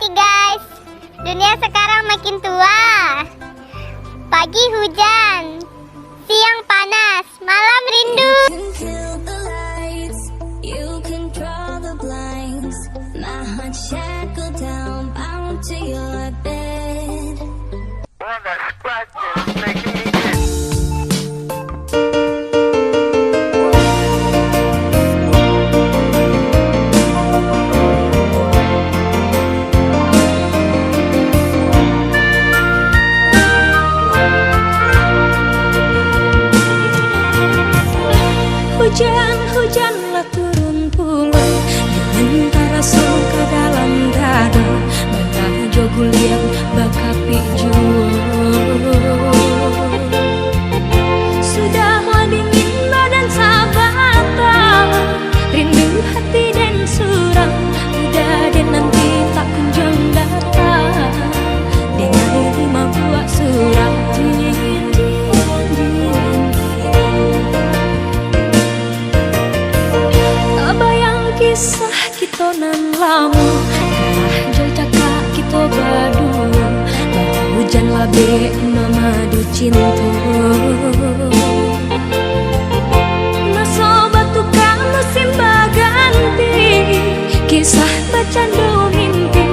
nih guys, dunia sekarang makin tua. Pagi hujan, siang panas, malam rindu. Hujan-hujanlah turun pula dengan suka dalam dada, barajo guliang bakapi sudahlah dingin badan sabata, rindu hati dan surang, udah dan nanti tak kunjung datang dengan 5 buah surat. Kisah kita nan lama telah jejaka kita berdua, hujan labe mama du cinta masa batu musim baganti, kisah bercanda mimpi,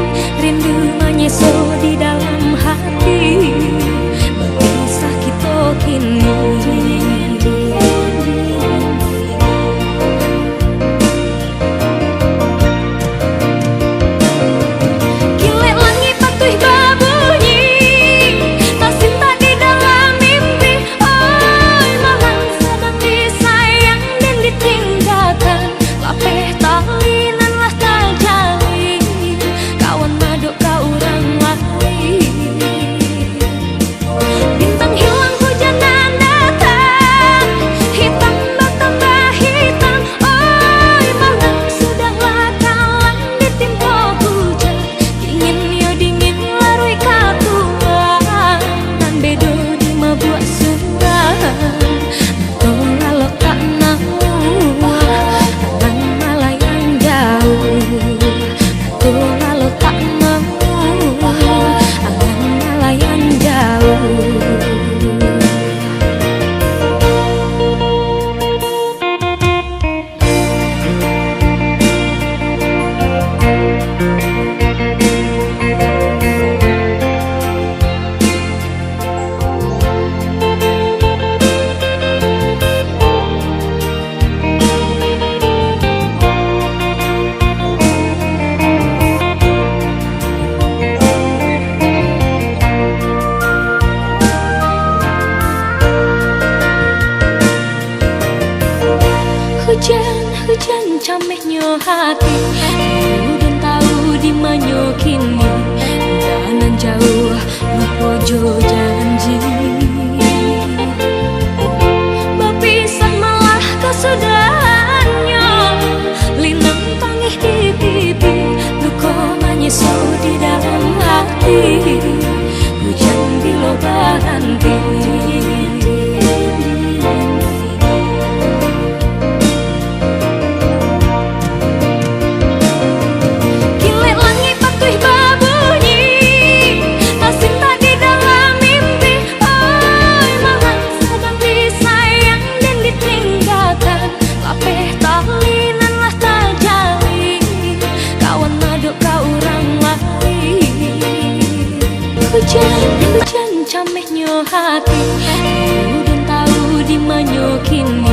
rindu menyeso di dalam hati, berpisah kita kini. Hujan camehnya hati, dan tahu di mana kini, jangan jauh lupa jo janji, berpisah malah kesudahannya, linang tangih di pipi, luka menyesu di dalam hati, hujan bila berhenti. Hujan camehnya hati, dan tahu di mana kini,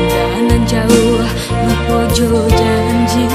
jangan jauh lupa jo janji.